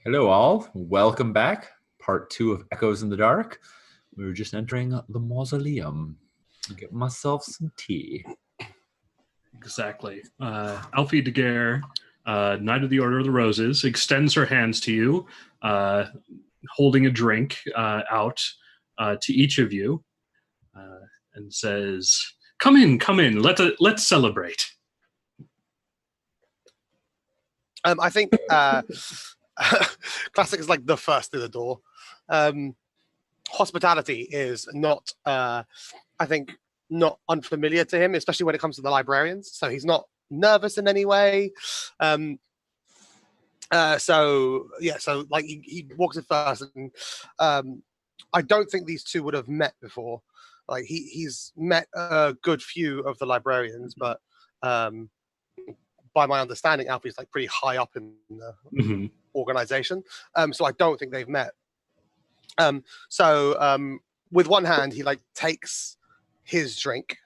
Hello, all. Welcome back. Part two of Echoes in the Dark. We were just entering the mausoleum. Get myself some tea. Exactly. Alfie Daguerre, Knight of the Order of the Roses, extends her hands to you, holding a drink out to each of you, and says, "Come in, come in. Let's celebrate." I think Classic is like the first through the door. Hospitality is not, I think, not unfamiliar to him, especially when it comes to the librarians. So he's not nervous in any way. So like he walks in first, and I don't think these two would have met before. Like he's met a good few of the librarians, but by my understanding, Alfie's like pretty high up in the organization. So I don't think they've met. With one hand, he like takes his drink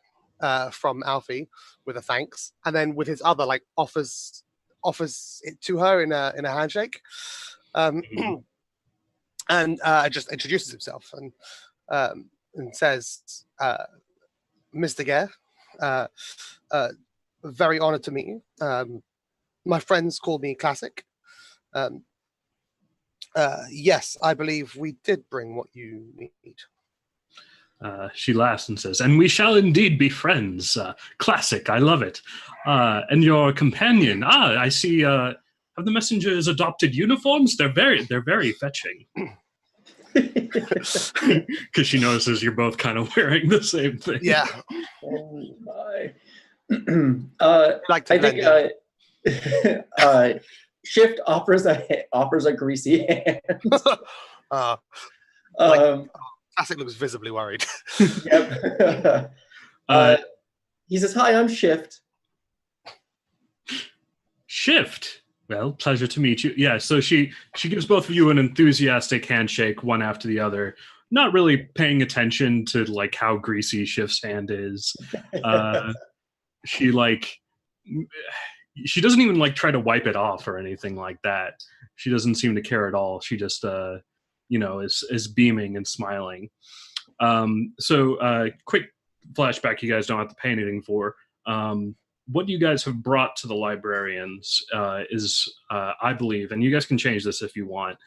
from Alfie with a thanks, and then with his other like offers it to her in a handshake, and just introduces himself and says, "Mr. Gare, very honored to meet you. My friends call me Classic. Yes, I believe we did bring what you need." She laughs and says, "And we shall indeed be friends. Classic, I love it. And your companion, I see. Have the messengers adopted uniforms? They're very fetching." Because she notices you're both kind of wearing the same thing. Yeah. Oh my. Like to I think Shift offers a greasy hand. Classic looks visibly worried. Yep. He says, "Hi, I'm Shift." Shift. Well, pleasure to meet you. Yeah, so she gives both of you an enthusiastic handshake, one after the other, not really paying attention to like how greasy Shift's hand is. She doesn't even like try to wipe it off or anything like that. She doesn't seem to care at all. She just is beaming and smiling. Quick flashback you guys don't have to pay anything for. What you guys have brought to the librarians is, I believe, and you guys can change this if you want,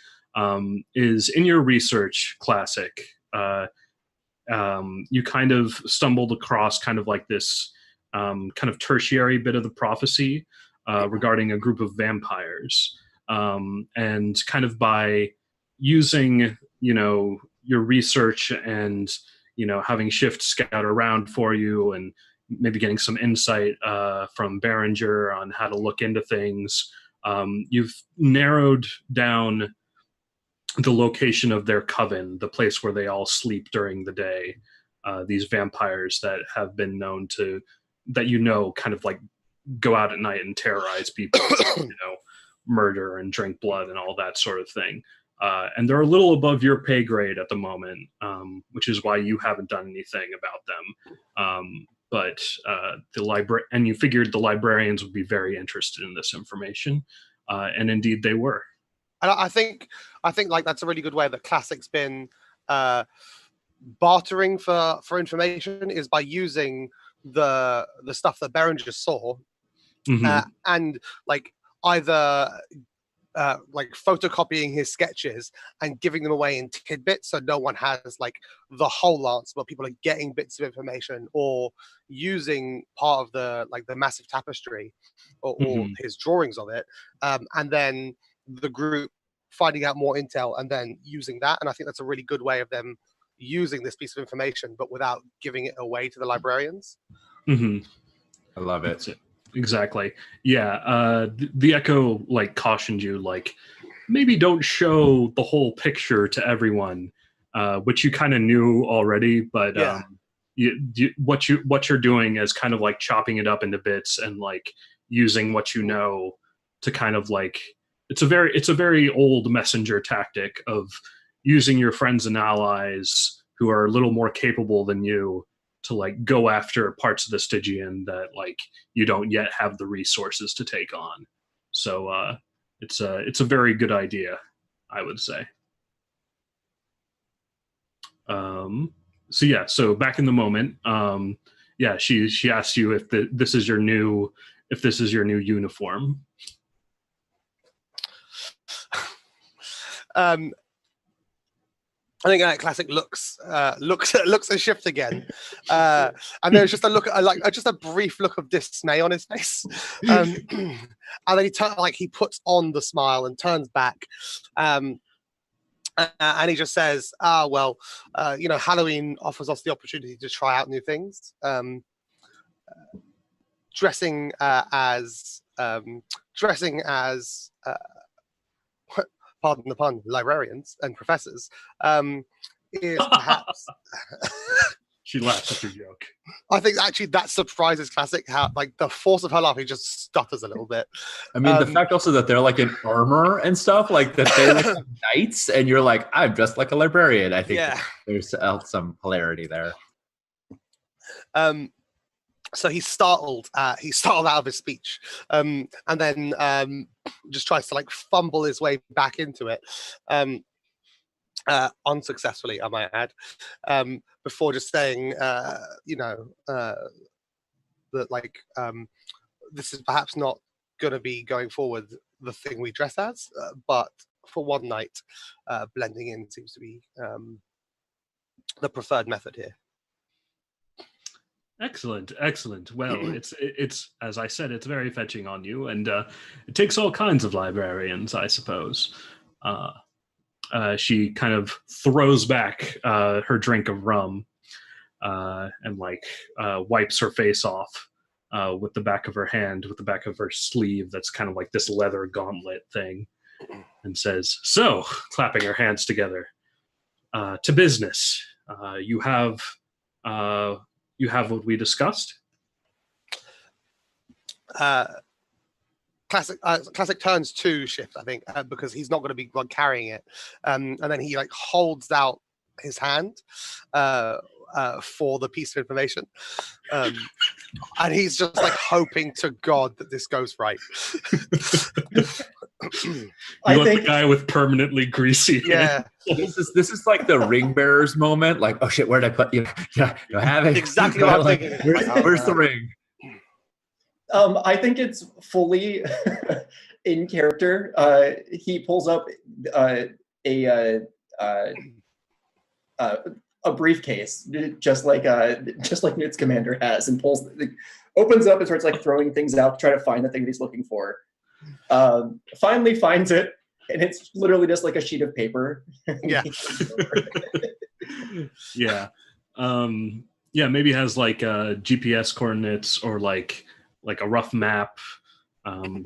is in your research, Classic. You kind of stumbled across kind of like this kind of tertiary bit of the prophecy regarding a group of vampires. And kind of by using, your research and, having Shift scout around for you and maybe getting some insight from Behringer on how to look into things, you've narrowed down the location of their coven, the place where they all sleep during the day. These vampires that have been known to, kind of like go out at night and terrorize people, murder and drink blood and all that sort of thing. And they're a little above your pay grade at the moment, which is why you haven't done anything about them. But and you figured the librarians would be very interested in this information, and indeed they were. And I think like that's a really good way that Classic's been bartering for information, is by using the stuff that Behringer saw, and like either like photocopying his sketches and giving them away in tidbits, so no one has like the whole answer, but people are getting bits of information, or using part of the massive tapestry or his drawings of it, and then the group finding out more intel and then using that. And I think that's a really good way of them using this piece of information, but without giving it away to the librarians. I love it. That's it. Exactly. Yeah. The Echo cautioned you, maybe don't show the whole picture to everyone, which you kind of knew already, but what you're doing is kind of like chopping it up into bits and using what you know to kind of it's a very old messenger tactic of using your friends and allies who are a little more capable than you to go after parts of the Stygian that you don't yet have the resources to take on. So it's a very good idea. I would say. So back in the moment, she asks you if this is your new uniform. I think Classic looks at Shift again, and there's just a look, just a brief look of dismay on his face, and then he puts on the smile and turns back, and he just says, Halloween offers us the opportunity to try out new things. Dressing as pardon the pun, librarians and professors, is perhaps... She laughs at your joke. I think actually that surprises Classic, how the force of her laughing just stutters a little bit. I mean, the fact also that they're in armor and stuff, that they're knights, and you're like, I'm dressed like a librarian. I think there's some hilarity there. So he's startled out of his speech, and then just tries to fumble his way back into it, unsuccessfully, I might add, before just saying, that this is perhaps not going to be going forward the thing we dress as, but for one night, blending in seems to be the preferred method here. Excellent. Well, it's as I said, it's very fetching on you, and it takes all kinds of librarians, I suppose. She kind of throws back her drink of rum and wipes her face off with the back of her hand, with the back of her sleeve that's kind of like this leather gauntlet thing, and says, "So," clapping her hands together, "to business. You have what we discussed?" Classic turns to Shift, I think, because he's not going to be carrying it, and then he holds out his hand for the piece of information, and he's just hoping to God that this goes right. You want the guy with permanently greasy hair. Yeah. This is like the ring bearer's moment. Oh shit, where did I put you? Yeah, you have it. Exactly what I'm thinking. Where's the ring? I think it's fully in character. He pulls up a briefcase, just like Newt's commander has, and opens up and starts throwing things out to try to find the thing that he's looking for. Finally finds it, and it's literally just a sheet of paper. Yeah. Yeah. Maybe has GPS coordinates or a rough map,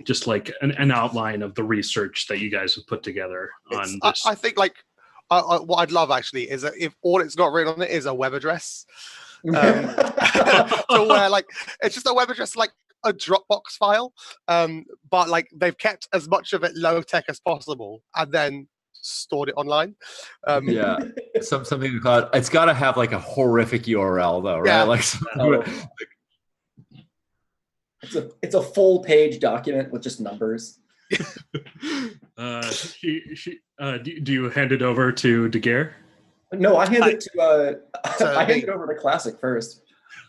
just an outline of the research that you guys have put together on this. I think what I'd love actually is that if all it's got written on it is a web address, so where it's just a web address a Dropbox file, but they've kept as much of it low tech as possible and then stored it online. Yeah, something called. It's got to have a horrific URL though, right? Yeah. It's a full page document with just numbers. Do you hand it over to Daguerre? No, I hand it to I hand it over to Classic first.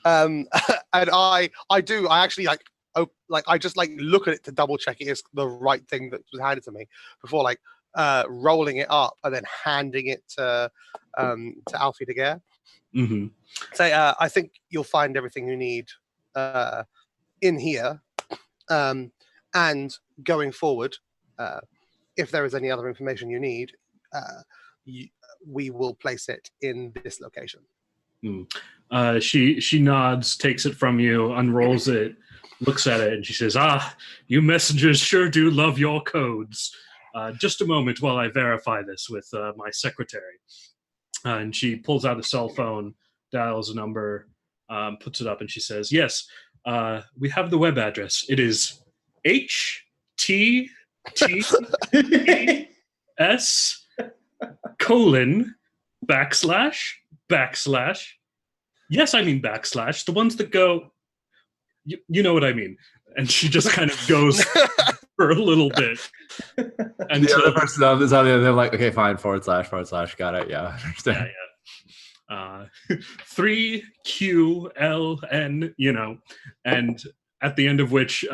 And I do. I actually I just look at it to double check it is the right thing that was handed to me before rolling it up and then handing it to Alfie Daguerre. Mm-hmm. Say, I think you'll find everything you need in here, and going forward, if there is any other information you need, we will place it in this location. She nods, takes it from you, unrolls it, looks at it, and she says, you messengers sure do love your codes. Just a moment while I verify this with my secretary. And she pulls out a cell phone, dials a number, puts it up, and she says, yes, we have the web address. It is https:// yes, I mean // the ones that go, you know what I mean. And she just kind of goes for a little bit. And the other person is on the other, they're like, okay, fine, / got it, yeah, I understand. Yeah. 3QLN, and at the end of which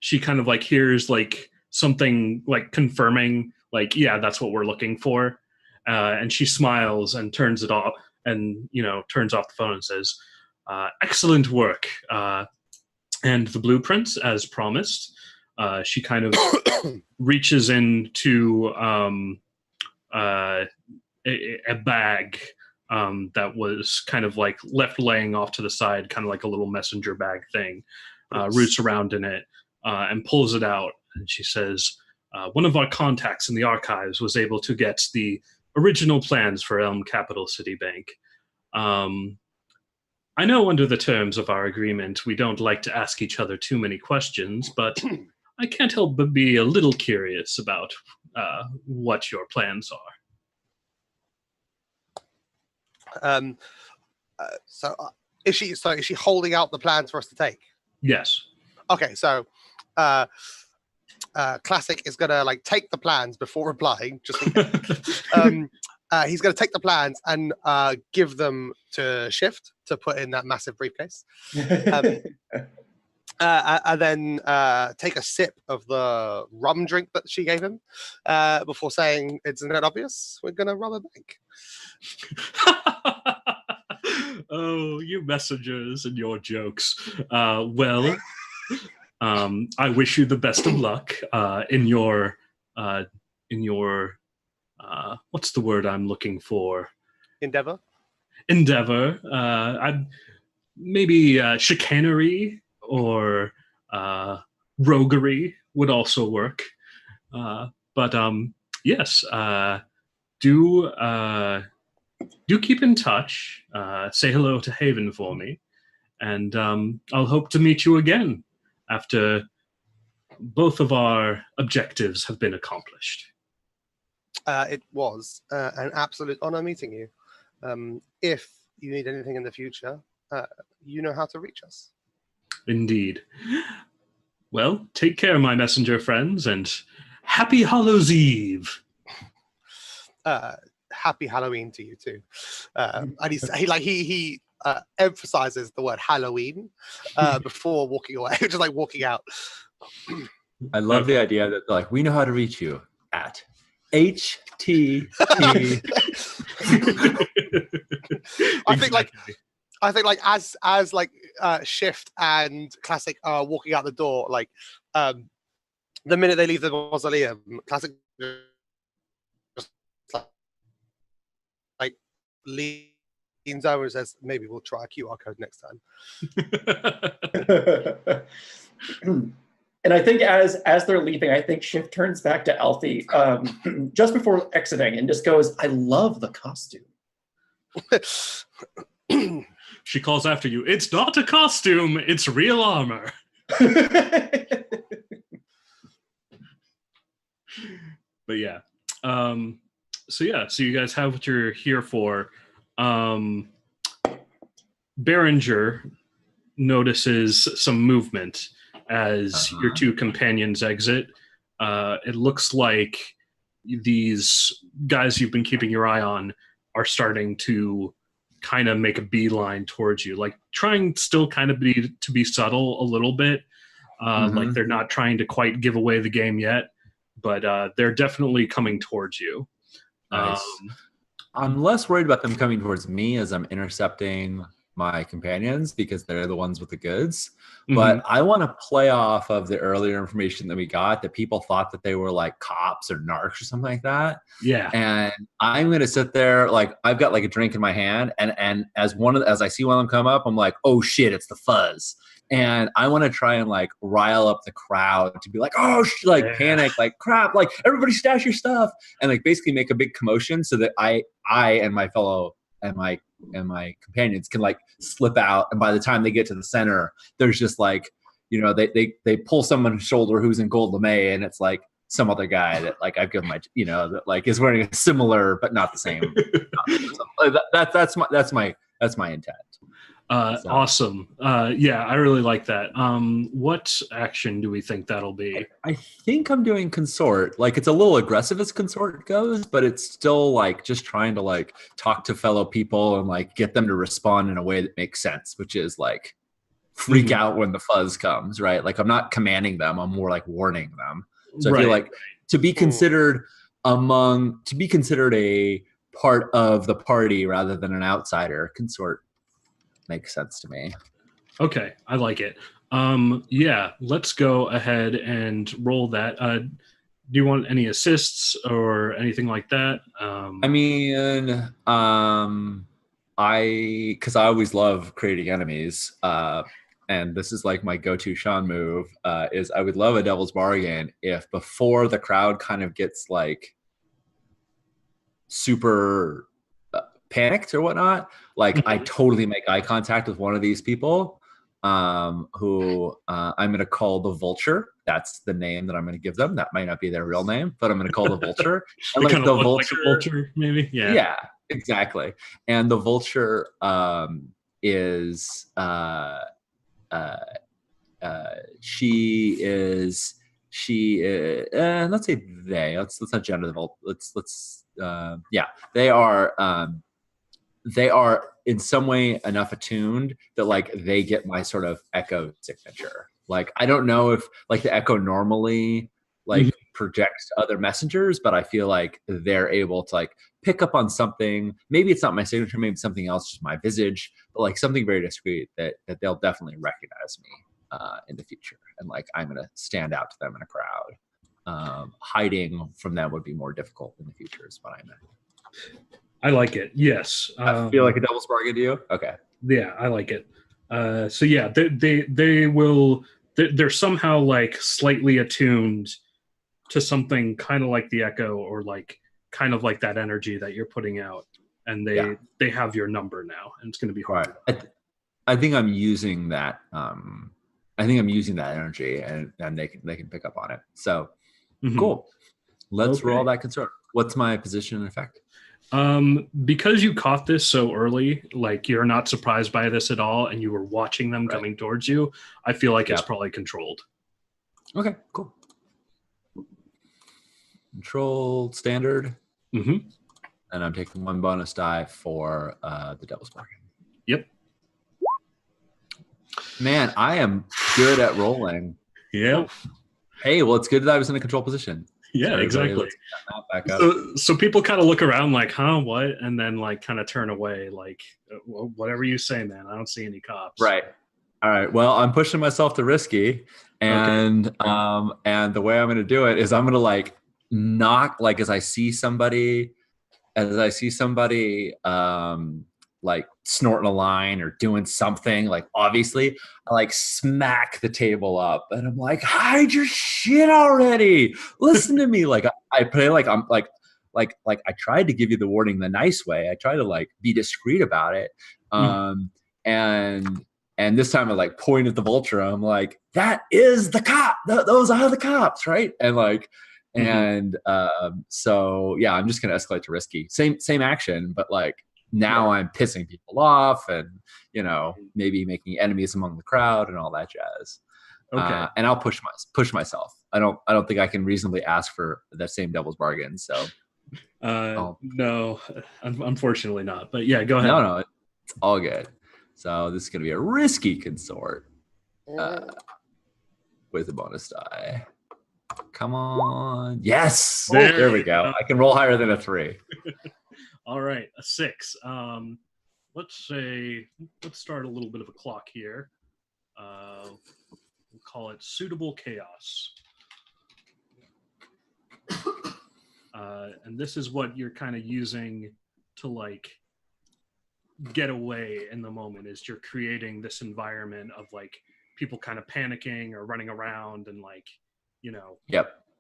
she kind of like hears like something like confirming, like, yeah, that's what we're looking for. And she smiles and turns it off, and turns off the phone and says, excellent work. And the blueprints, as promised, she kind of reaches into a bag that was kind of like left laying off to the side, kind of like a little messenger bag thing, roots around in it, and pulls it out. And she says, one of our contacts in the archives was able to get the original plans for Elm Capital City Bank. I know under the terms of our agreement, we don't like to ask each other too many questions, but I can't help but be a little curious about what your plans are. Is she holding out the plans for us to take? Yes. Okay, so Classic is gonna like take the plans before replying. Just in case. He's gonna take the plans and give them to Shift to put in that massive briefcase, and then take a sip of the rum drink that she gave him before saying, "Isn't it obvious? We're gonna rob a bank." Oh, you messengers and your jokes. Well, I wish you the best of luck in your what's the word I'm looking for? Endeavor. I'd maybe chicanery or roguery would also work. But yes, do keep in touch. Say hello to Haven for me, and I'll hope to meet you again after both of our objectives have been accomplished. It was an absolute honor meeting you. If you need anything in the future, you know how to reach us. Indeed. Well, take care, my messenger friends, and happy Hallows Eve. Happy Halloween to you too. And he emphasizes the word Halloween before walking away, just like walking out. I love the idea that like we know how to reach you at HTT. I think as Shift and Classic are walking out the door, like the minute they leave the mausoleum, Classic just like leans over and says, "Maybe we'll try a QR code next time." And I think as they're leaving, I think Shift turns back to Alfie just before exiting and just goes, "I love the costume." She calls after you, "It's not a costume, it's real armor." But yeah. So you guys have what you're here for. Berenger notices some movement as your two companions exit. It looks like these guys you've been keeping your eye on are starting to kind of make a beeline towards you, like trying still kind of to be subtle a little bit. Like they're not trying to quite give away the game yet, but they're definitely coming towards you. Nice. I'm less worried about them coming towards me as I'm intercepting my companions because they're the ones with the goods. But I want to play off of the earlier information that we got that people thought that they were like cops or narcs or something like that. Yeah. And I'm going to sit there, like I've got like a drink in my hand, and as I see one of them come up, I'm like, "Oh shit, it's the Fuzz." And I want to try and like rile up the crowd to be like, "Oh, panic, like crap, like everybody stash your stuff," and like basically make a big commotion so that I and my fellow and my companions can like slip out, and by the time they get to the center, there's just like, they pull someone's shoulder who's in gold lame, and it's like some other guy that like I've given my that like is wearing a similar but not the same. That's my intent. So. Awesome. Yeah, I really like that. What action do we think that'll be? I think I'm doing consort. Like it's a little aggressive as consort goes, but it's still like just trying to like talk to fellow people and like get them to respond in a way that makes sense, which is like freak out when the fuzz comes, right? Like I'm not commanding them, I'm more like warning them. So I feel like to be considered a part of the party rather than an outsider, consort makes sense to me. Okay, I like it. Yeah, let's go ahead and roll that. Do you want any assists or anything like that? I mean, because I always love creating enemies, and this is like my go-to Sean move, is I would love a devil's bargain if before the crowd kind of gets like super panicked or whatnot, like I totally make eye contact with one of these people, who I'm going to call the Vulture. That's the name that I'm going to give them. That might not be their real name, but I'm going to call the Vulture. And like the Vulture, like a vulture, maybe. Yeah, exactly. And the Vulture is let's say they. Let's not gender the Vulture. They are in some way enough attuned that like they get my sort of echo signature. Like I don't know if like the echo normally like projects to other messengers, but I feel like they're able to like pick up on something. Maybe it's not my signature, maybe it's something else, just my visage, but like something very discreet that they'll definitely recognize me in the future. And like I'm gonna stand out to them in a crowd. Hiding from them would be more difficult in the future is what I meant. I like it. Yes. I feel like a devil's bargain to you. Okay. Yeah, I like it. So yeah, they will. They're somehow like slightly attuned to something kind of like the echo, or like kind of like that energy that you're putting out, and they have your number now, and it's going to be hard. I think I'm using that. I think I'm using that energy, and they can pick up on it. So cool. Let's roll that concern. What's my position and effect? Because you caught this so early, like you're not surprised by this at all, and you were watching them coming towards you, I feel like it's probably controlled. Okay, cool. Controlled standard. And I'm taking one bonus die for the devil's bargain. Yep. Man, I am good at rolling. Yeah. Hey, well, it's good that I was in a control position. Yeah, exactly. So people kind of look around like, huh, what? And then like kind of turn away like, whatever you say, man. I don't see any cops. Right. All right. Well, I'm pushing myself to risky. And and the way I'm going to do it is I'm going to like knock, like as I see somebody like snorting a line or doing something, like obviously I like smack the table up and I'm like, hide your shit already. Listen to me. Like I play like I'm like I tried to give you the warning the nice way. I try to like be discreet about it. And this time I like point at the Vulture. I'm like, that is the cop. Those are the cops, right? And like, so yeah, I'm just gonna escalate to risky. Same action, but like now I'm pissing people off and, you know, maybe making enemies among the crowd and all that jazz. Okay. And I'll push myself. I don't think I can reasonably ask for that same devil's bargain. So no, unfortunately not. But yeah, go ahead. No, it's all good. So this is gonna be a risky consort with a bonus die. Come on. Yes. There we go. I can roll higher than a 3. All right, a 6. Let's start a little bit of a clock here. We'll call it suitable chaos. And this is what you're kind of using to like get away in the moment, is you're creating this environment of like people kind of panicking or running around and like, you know,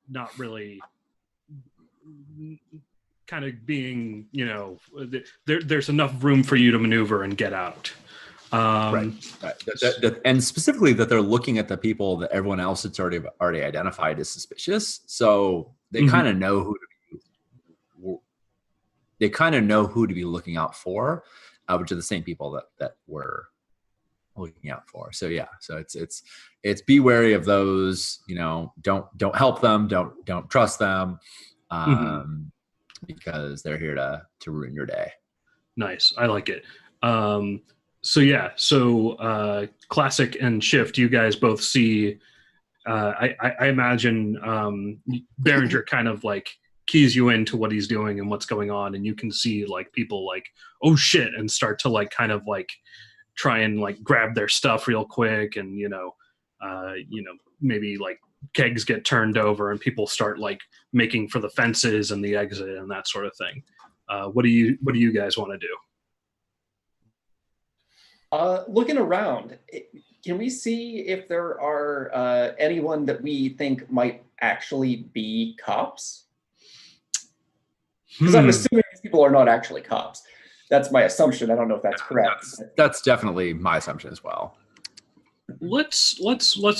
not really kind of being, you know, there's enough room for you to maneuver and get out. Right. And specifically that they're looking at the people that everyone else has already identified as suspicious. So they kind of know who to be looking out for, which are the same people that were looking out for. So yeah, so it's be wary of those. Don't help them. Don't trust them, because they're here to ruin your day. Nice, I like it. So Classic and Shift, you guys both see. I imagine Berenger kind of like keys you into what he's doing and what's going on, and you can see like people like, oh shit, and start to like kind of like try and like grab their stuff real quick, and maybe like kegs get turned over and people start like making for the fences and the exit and that sort of thing. What do you guys want to do? Looking around, can we see if there are anyone that we think might actually be cops? Because I'm assuming these people are not actually cops. That's my assumption. I don't know if that's correct. That's definitely my assumption as well. Let's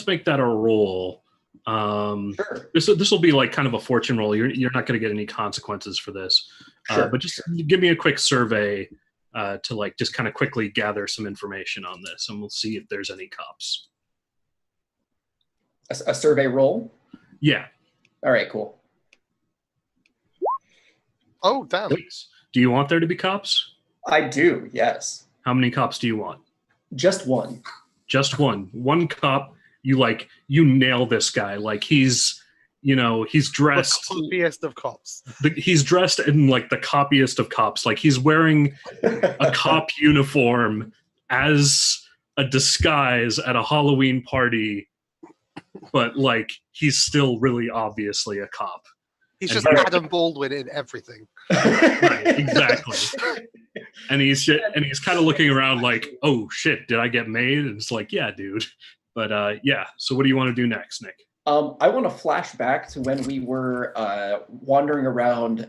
make that a roll. Sure. This will be like kind of a fortune roll. You're not going to get any consequences for this. Sure. But just give me a quick survey to like just kind of quickly gather some information on this, and we'll see if there's any cops. A survey roll? Yeah. All right, cool. Oh, damn. Please. Do you want there to be cops? I do, yes. How many cops do you want? Just one. Just one. One cop. You nail this guy. Like he's dressed. The coppiest of cops. He's dressed in like the coppiest of cops. Like he's wearing a cop uniform as a disguise at a Halloween party, but like he's still really obviously a cop. He's just Adam Baldwin in everything. Right, exactly. And he's kind of looking around like, oh shit, did I get made? And it's like, yeah, dude. But yeah. So what do you want to do next, Nick? I want to flash back to when we were wandering around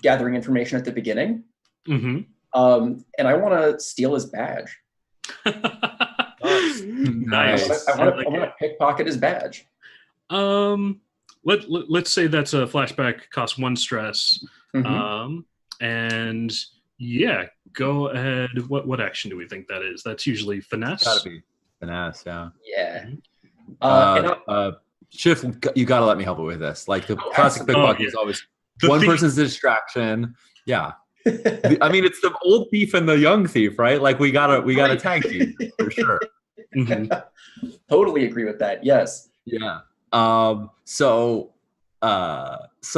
gathering information at the beginning. Mm-hmm. And I want to steal his badge. Nice. I want to pickpocket his badge. Let's say that's a flashback, cost 1 stress. Mm-hmm. And yeah, go ahead. What action do we think that is? That's usually finesse. It's gotta be finesse, yeah. Yeah. Shift, you gotta let me help you with this. Like the classic pickpocket is always one person's a distraction. Yeah. I mean, it's the old thief and the young thief, right? Like we gotta tag team for sure. Mm-hmm. Totally agree with that. Yes. Yeah. So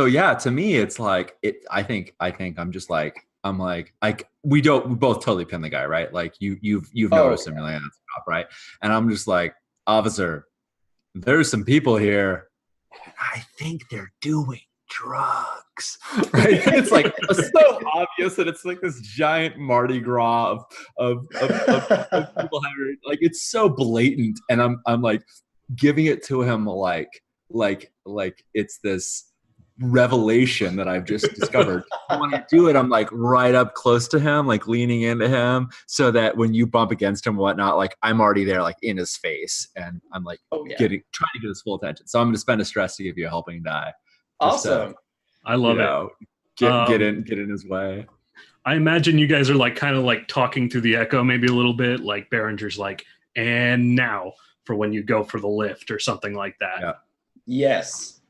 yeah, to me, it's like I think I'm just like we both totally pin the guy, right? Like you've noticed him, like, that's a cop, right? And I'm just like, officer, there's some people here, and I think they're doing drugs. Right? It's like it's so obvious that it's like this giant Mardi Gras of people having, like, it's so blatant, and I'm like giving it to him like it's this revelation that I've just discovered. When I do it, I'm like right up close to him, like leaning into him, so that when you bump against him and whatnot, like I'm already there, like in his face, and I'm like trying to get his full attention. So I'm going to spend a stress to give you a helping die. Awesome. I love it. Get in his way. I imagine you guys are like kind of like talking through the echo, maybe a little bit. Like Berenger's like, and now for when you go for the lift or something like that. Yeah. Yes.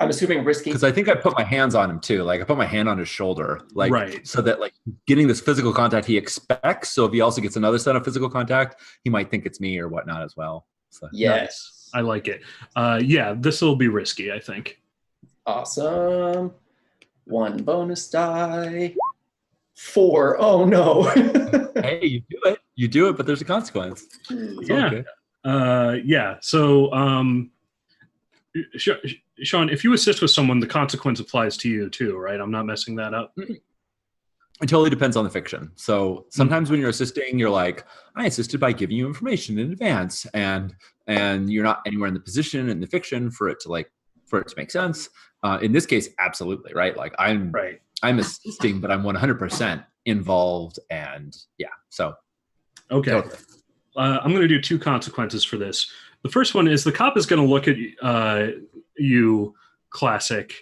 I'm assuming risky. Because I think I put my hands on him too. Like I put my hand on his shoulder, like right, so that like getting this physical contact he expects. So if he also gets another set of physical contact, he might think it's me or whatnot as well. So yes, nice. I like it. Yeah, this will be risky, I think. Awesome. 1 bonus die. 4. Oh no. Hey, you do it, but there's a consequence. Yeah. Yeah. So, Sean, if you assist with someone, the consequence applies to you too, right? I'm not messing that up. It totally depends on the fiction. So sometimes when you're assisting, you're like, I assisted by giving you information in advance, and you're not anywhere in the position in the fiction for it to make sense. In this case, absolutely, right? Like I'm assisting, but I'm 100% involved, and yeah. So okay, totally. I'm going to do 2 consequences for this. The first one is the cop is going to look at you, Classic,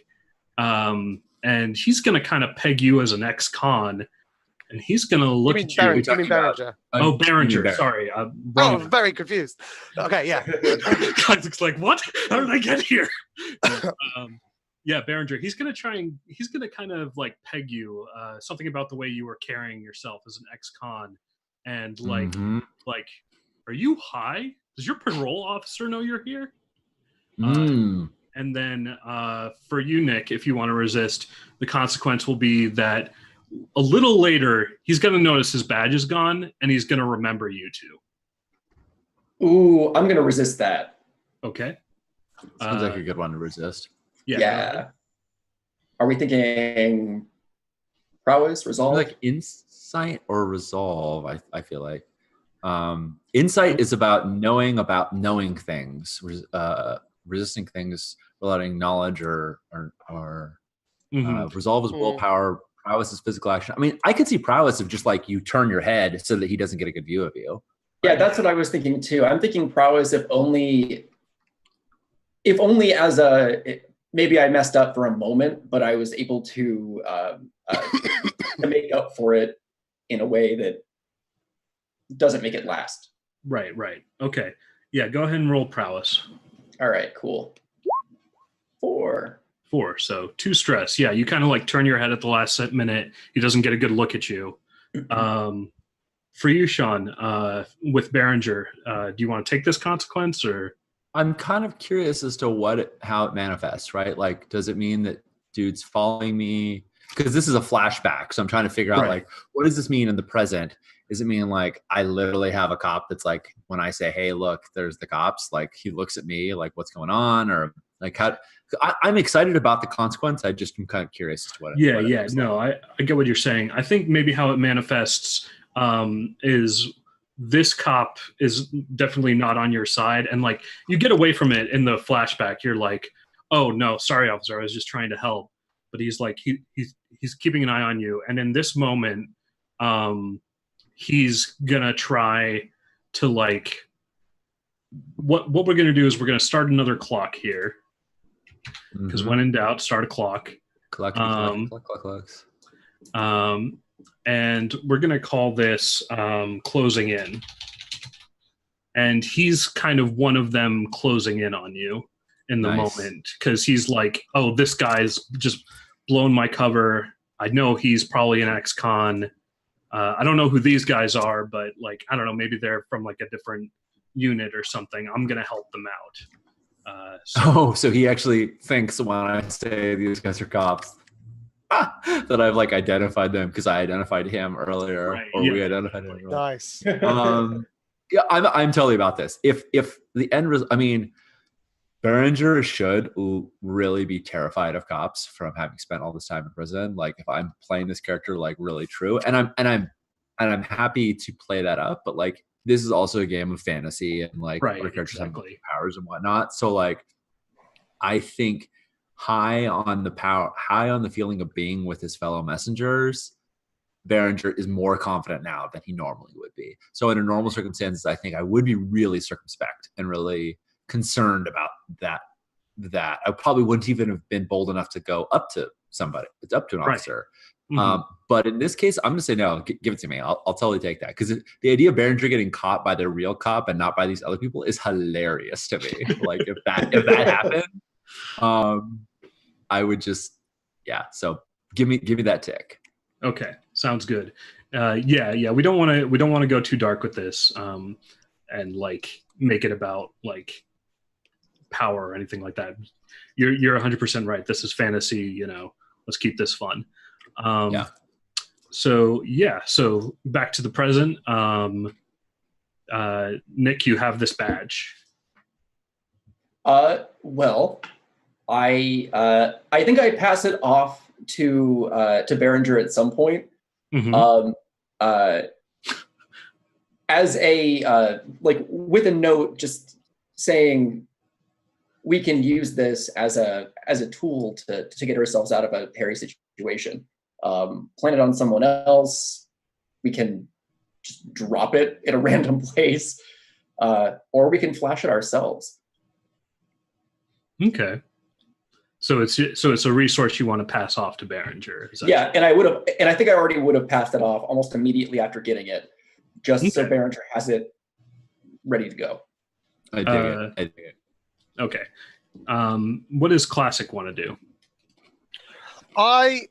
and he's going to kind of peg you as an ex-con, and he's gonna look at you. You mean talking about- Berenger? Oh, Berenger. Berenger. Sorry, Oh, wrong. I'm very confused. Okay, yeah. Isaac's like, what? How did I get here? Yeah, Berenger. He's gonna kind of like peg you. Something about the way you were carrying yourself as an ex-con, and like, are you high? Does your parole officer know you're here? And then for you, Nick, if you want to resist, the consequence will be that a little later, he's going to notice his badge is gone, and he's going to remember you two. Ooh, I'm going to resist that. Okay. Sounds like a good one to resist. Yeah. Are we thinking prowess, resolve? Like insight or resolve, I feel like. Insight is about knowing things, resisting things without knowledge or resolve is willpower. Prowess is physical action. I mean, I could see prowess of just like you turn your head so that he doesn't get a good view of you. Yeah, that's what I was thinking too. I'm thinking prowess if only as maybe I messed up for a moment, but I was able to make up for it in a way that doesn't make it last. Right. Okay. Yeah, go ahead and roll prowess. All right, cool. 4. So 2 stress. Yeah, you kind of like turn your head at the last minute. He doesn't get a good look at you. For you, Sean, with Berenger, do you want to take this consequence or? I'm kind of curious as to how it manifests, right? Like, does it mean that dude's following me? Because this is a flashback, so I'm trying to figure out like, what does this mean in the present? Does it mean like I literally have a cop that's like, when I say, hey, look, there's the cops, like he looks at me like, what's going on? Or like how I'm excited about the consequence. I'm kind of curious as to what it No, I get what you're saying. I think maybe how it manifests is this cop is definitely not on your side. And like you get away from it in the flashback. You're like, oh no, sorry, officer. I was just trying to help. But he's like, he's keeping an eye on you. And in this moment, he's gonna try to like what we're gonna do is we're gonna start another clock here because when in doubt, start a clock. Clocks. And we're gonna call this closing in. And he's kind of one of them closing in on you in the moment because he's like, oh, this guy's just blown my cover. I know he's probably an ex-con. I don't know who these guys are, but like, I don't know, maybe they're from like a different unit or something. I'm going to help them out. So he actually thinks when I say these guys are cops that I've like identified them because I identified him earlier we identified him earlier. Nice. Yeah, I'm totally about this. If the end result, I mean, Berenger should really be terrified of cops from having spent all this time in prison. Like if I'm playing this character like really true, and I'm happy to play that up, but like this is also a game of fantasy and like other characters have powers and whatnot. So like I think high on the feeling of being with his fellow messengers, Berenger is more confident now than he normally would be. So in a normal circumstances, I think I would be really circumspect and really concerned about that I probably wouldn't even have been bold enough to go up to somebody. It's up to an officer. But in this case, I'm going to say no. Give it to me. I'll totally take that because the idea of Berenger getting caught by the real cop and not by these other people is hilarious to me. Like if that happened, I would just So give me that tick. Okay, sounds good. We don't want to go too dark with this, and like make it about like power or anything like that. You're 100% right. This is fantasy. Let's keep this fun. So back to the present. Nick, you have this badge. Well, I think I pass it off to Berenger at some point. As a like with a note just saying we can use this as a tool to get ourselves out of a hairy situation. Plant it on someone else. We can just drop it in a random place, or we can flash it ourselves. Okay. So it's a resource you want to pass off to Berenger. Yeah, and I think I already would have passed it off almost immediately after getting it, just so Berenger has it ready to go. I dig it. Okay. What does Classic want to do? I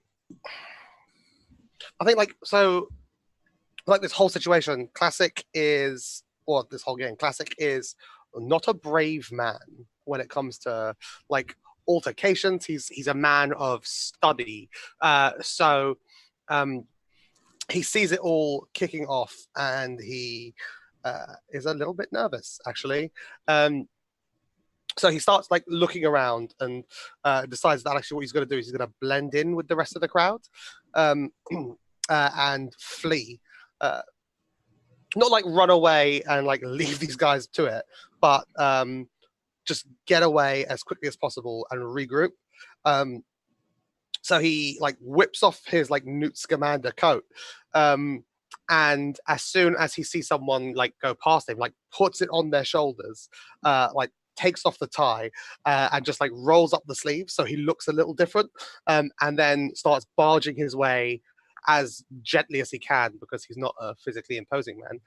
think this whole situation, Classic is, or this whole game, Classic is not a brave man when it comes to like altercations. He's a man of study. So he sees it all kicking off, and he is a little bit nervous, actually. So he starts like looking around and decides that actually what he's going to do is he's going to blend in with the rest of the crowd and flee. Not like run away and like leave these guys to it, but just get away as quickly as possible and regroup. So he like whips off his like Newt Scamander coat, and as soon as he sees someone like go past him, like puts it on their shoulders, like takes off the tie, and just like rolls up the sleeves so he looks a little different, and then starts barging his way as gently as he can, because he's not a physically imposing man,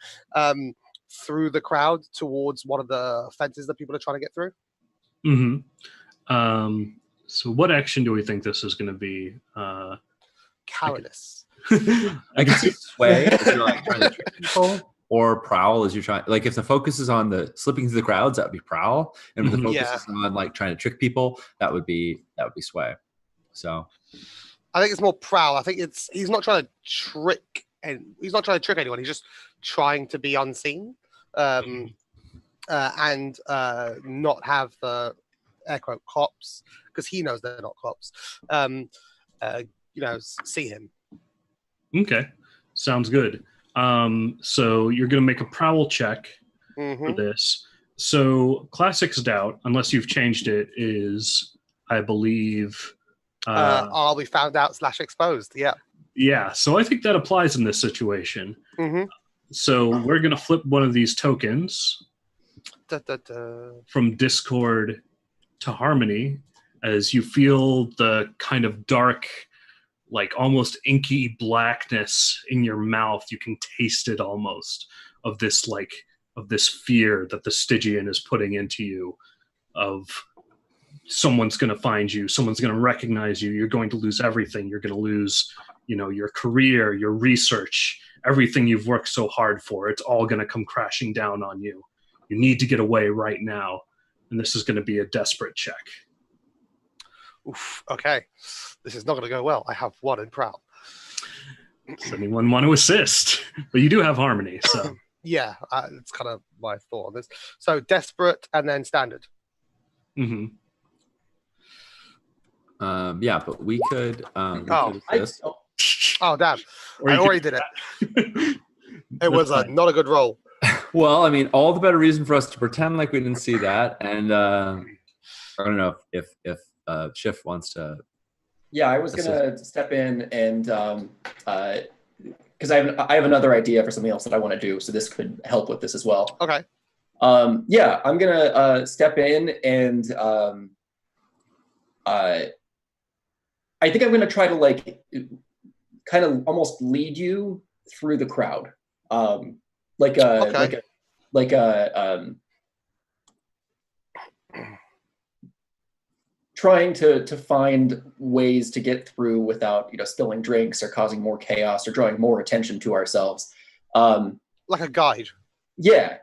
through the crowd towards one of the fences that people are trying to get through. Mm-hmm. So what action do we think this is going to be? Cowardice. I can see sway if you're like trying to trick people, or prowl as you're trying. Like if the focus is on the slipping through the crowds, that would be prowl, and if the focus is on like trying to trick people, that would be sway. So I think it's more prowl. I think he's not trying to trick, and he's not trying to trick anyone. He's just trying to be unseen, and not have the air quote cops, because he knows they're not cops. See him. Okay, sounds good. So you're going to make a prowl check for this. So Classic's doubt, unless you've changed it, is I believe. I'll be found out / exposed. Yeah. Yeah. So I think that applies in this situation. Mm-hmm. So we're going to flip one of these tokens from Discord to Harmony as you feel the kind of dark, like almost inky blackness in your mouth. You can taste it almost of this fear that the Stygian is putting into you of someone's going to find you, someone's going to recognize you, you're going to lose everything. You're going to lose, your career, your research, everything you've worked so hard for. It's all going to come crashing down on you. You need to get away right now. And this is going to be a desperate check. Oof, okay. This is not going to go well. I have 1 in prowl. Does anyone want to assist? But you do have Harmony, so. Yeah, it's kind of my thought on this. So desperate and then standard. Mm-hmm. Yeah, but we could. Oh, damn! I already did it. It was not a good roll. Well, I mean, all the better reason for us to pretend like we didn't see that, and I don't know if Schiff wants to. Yeah, I was gonna step in and because I have another idea for something else that I want to do, so this could help with this as well. Okay. Yeah, I'm gonna step in and I think I'm gonna try to like kind of almost lead you through the crowd, trying to find ways to get through without spilling drinks or causing more chaos or drawing more attention to ourselves. Like a guide. Yeah.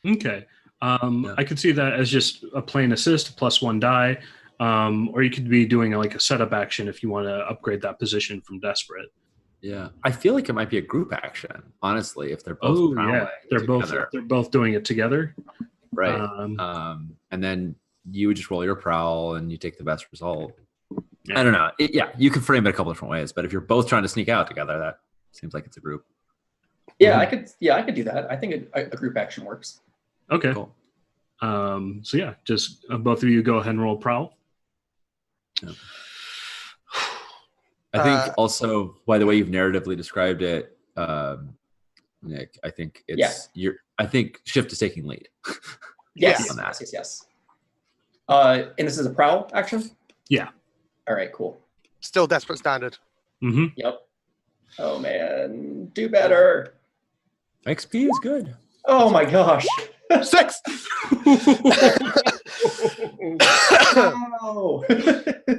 Okay. I could see that as just a plain assist +1 die, or you could be doing like a setup action if you want to upgrade that position from desperate. Yeah, I feel like it might be a group action, honestly, if they're both. They're both doing it together, right? And then you would just roll your prowl and you take the best result. Yeah. I don't know. You can frame it a couple different ways, but if you're both trying to sneak out together, that seems like it's a group. Yeah, I could do that. I think a group action works. Okay. Cool. So yeah, just both of you go ahead and roll prowl. Yeah. I think also, by the way you've narratively described it, Nick, I think it's I think Shift is taking lead. Yes. On that. Yes. And this is a prowl action? Yeah. All right, cool. Still desperate standard. Mm-hmm. Yep. Oh, man. Do better. XP is good. Oh, my gosh. 6! Oh.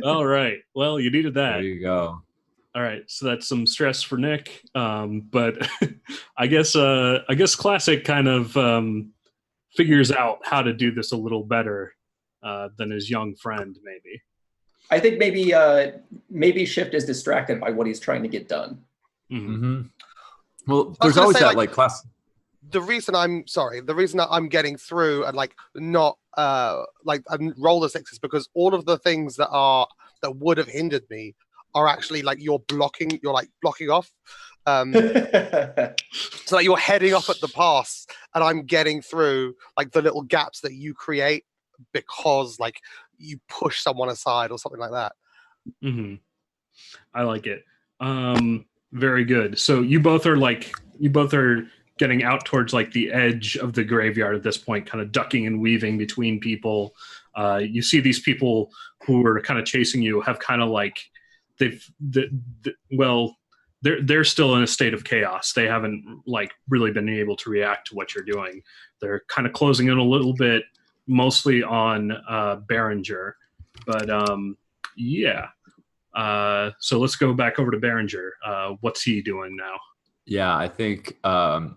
All right. Well, you needed that. There you go. All right, so that's some stress for Nick, but I guess Classic kind of figures out how to do this a little better than his young friend, maybe. I think maybe Shift is distracted by what he's trying to get done. Mm-hmm. Well, there's always that like class. The reason that I'm getting through and like not and roll a 6 is because all of the things that would have hindered me are actually like you're blocking off. So like you're heading up at the pass and I'm getting through like the little gaps that you create because like you push someone aside or something like that. Mm-hmm. I like it. Very good. So you both are getting out towards like the edge of the graveyard at this point, kind of ducking and weaving between people. You see these people who are kind of chasing you have kind of like they're still in a state of chaos. They haven't like really been able to react to what you're doing. They're kind of closing in a little bit, mostly on Berenger, but yeah. So let's go back over to Berenger. What's he doing now? Yeah, I think Berenger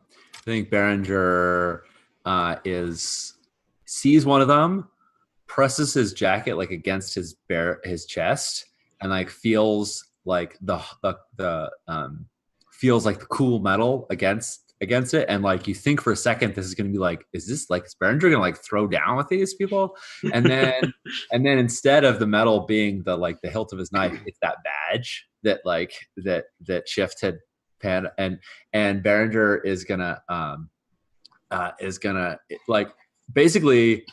sees one of them, presses his jacket like against his chest, and like feels like the cool metal against it, and like you think for a second this is going to be like, is Berenger going to like throw down with these people? And then instead of the metal being the hilt of his knife, it's that badge that Shift had panned, and Berenger is gonna like basically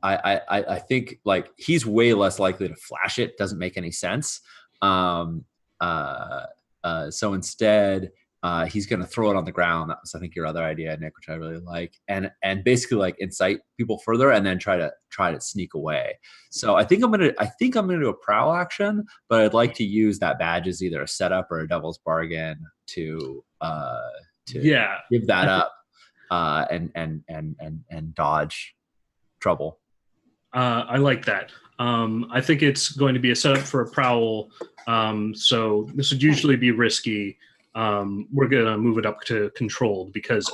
I think like he's way less likely to flash it. Doesn't make any sense. So instead, he's going to throw it on the ground. That was, I think, your other idea, Nick, which I really like, and basically like incite people further, and then try to sneak away. So I think I'm gonna do a prowl action, but I'd like to use that badge as either a setup or a devil's bargain to give that up and dodge trouble. I like that. I think it's going to be a setup for a prowl. So this would usually be risky. We're going to move it up to controlled because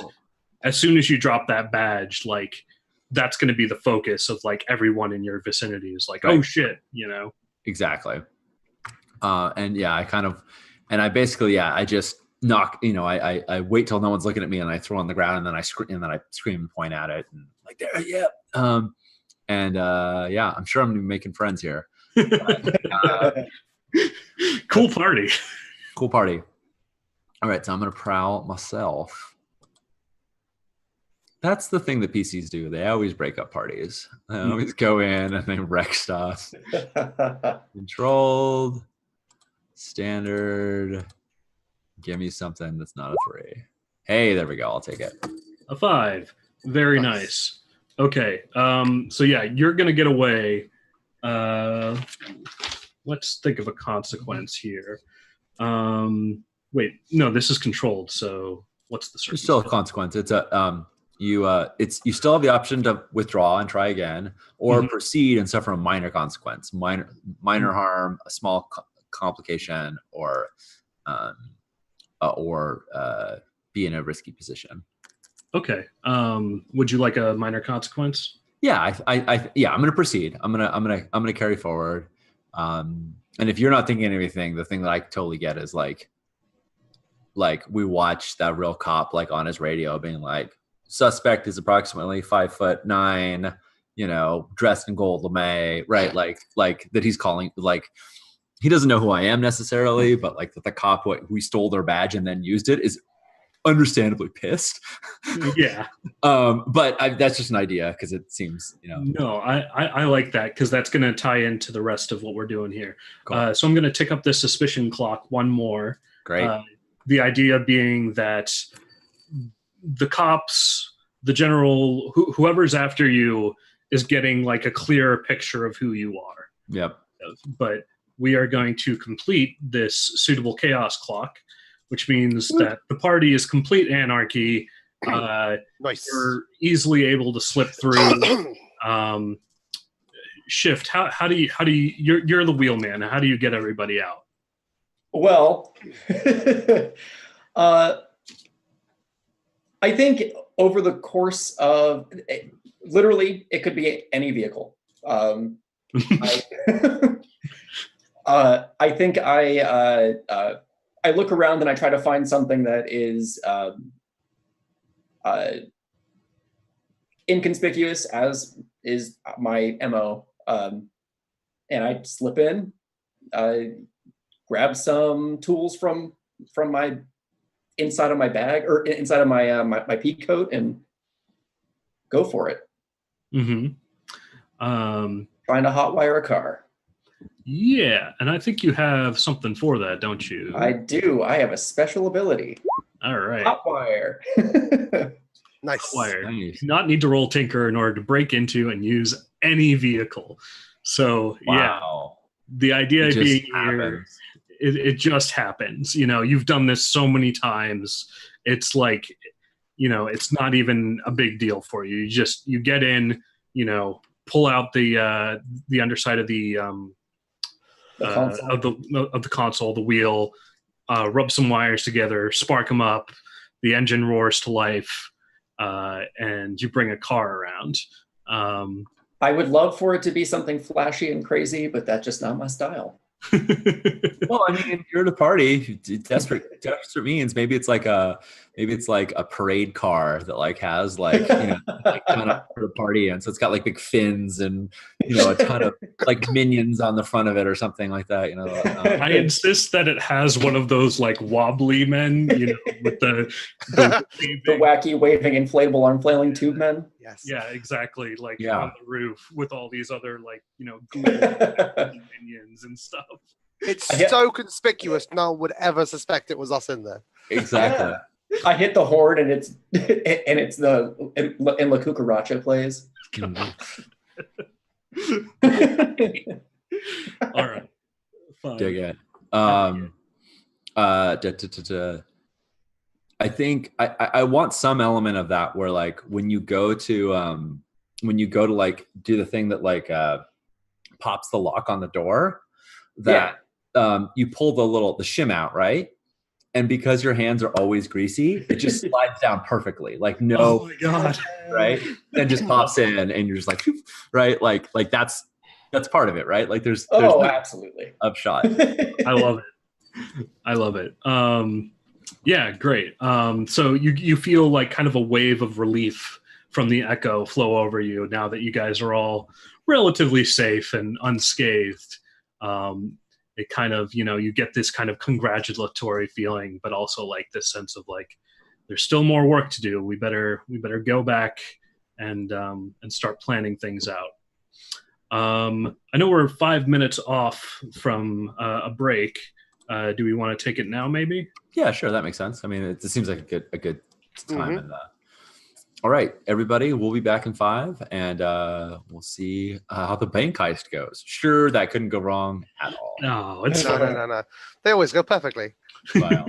as soon as you drop that badge, like that's going to be the focus of like everyone in your vicinity is like, right. Oh shit, you know? Exactly. And yeah, I basically just knock, I wait till no one's looking at me and I throw on the ground and then I scream and point at it and like, there, yeah. I'm sure I'm gonna be making friends here. But, cool party. Cool party. All right, so I'm gonna prowl myself. That's the thing that PCs do. They always break up parties. They always go in and they wreck stuff. Controlled, standard. Give me something that's not a 3. Hey, there we go. I'll take it. A 5. Very nice. Okay. So yeah, you're gonna get away. Let's think of a consequence here. Wait, no, this is controlled. So what's the circumstance? There's still a consequence. It's a you still have the option to withdraw and try again, or proceed and suffer a minor consequence, minor harm, a small complication, or be in a risky position. Okay. Would you like a minor consequence? Yeah, I'm going to proceed. I'm going to carry forward. And if you're not thinking anything, the thing that I totally get is like we watched that real cop like on his radio being like, suspect is approximately 5'9", dressed in gold lame, right? Like that he's calling, like he doesn't know who I am necessarily, but like that the cop who stole their badge and then used it is understandably pissed. Yeah. But that's just an idea because it seems, No, I like that because that's going to tie into the rest of what we're doing here. Cool. So I'm going to tick up the suspicion clock one more. Great. The idea being that the cops, the general, whoever's after you is getting like a clearer picture of who you are. Yep. But we are going to complete this suitable chaos clock, which means that the party is complete anarchy. Nice. You're easily able to slip through. Shift. How do you? You're the wheelman. How do you get everybody out? Well, I think over the course of literally, it could be any vehicle. I think I look around and I try to find something that is inconspicuous, as is my MO, and I slip in, grab some tools from my inside of my bag or inside of my my pea coat and go for it. Mm-hmm. Trying to hotwire a car. Yeah, and I think you have something for that, don't you? I do. I have a special ability. All right. Hotwire. Nice. Wire. Nice. Not need to roll Tinker in order to break into and use any vehicle. So yeah, Wow. the idea It just being here, happens. it just happens. You know, you've done this so many times. It's like, you know, it's not even a big deal for you. You get in, you know, pull out the underside of the console. of the console, the wheel, rub some wires together, spark them up, the engine roars to life, and you bring a car around. I would love for it to be something flashy and crazy, but that's just not my style. Well, I mean, you're the party. Desperate means maybe it's like a parade car that like has like, you know, like kind of for the party, and so it's got like big fins and, you know, a ton of like minions on the front of it or something like that. You know, I insist that it has one of those like wobbly men, you know, with the The wacky waving inflatable arm flailing tube men. Yes. yeah, exactly, like Yeah. on the roof with all these other like, you know, minions and stuff. It's Yeah. so conspicuous, no one would ever suspect it was us in there. exactly. Yeah. I hit the horn and it's and La Cucaracha plays. All right, fine. Dig it. I think I want some element of that where like when you go to like do the thing that like pops the lock on the door, that you pull the shim out, right? And because your hands are always greasy, it just slides down perfectly. Like Oh no, my god. right? And just pops in and you're just like, right? Like that's part of it, right? Like there's Oh, no absolutely. upshot. I love it. I love it. Yeah, great. So you feel like kind of a wave of relief from the echo flow over you now that you guys are all relatively safe and unscathed. It kind of, you know, you get this kind of congratulatory feeling, but also like this sense of like, there's still more work to do. We better go back and start planning things out. I know we're 5 minutes off from a break. Do we want to take it now, maybe? Yeah, sure, that makes sense. I mean, it seems like a good time in that. All right, everybody, we'll be back in 5, and we'll see how the bank heist goes. Sure, that couldn't go wrong at all. No, it's No. They always go perfectly. Wow.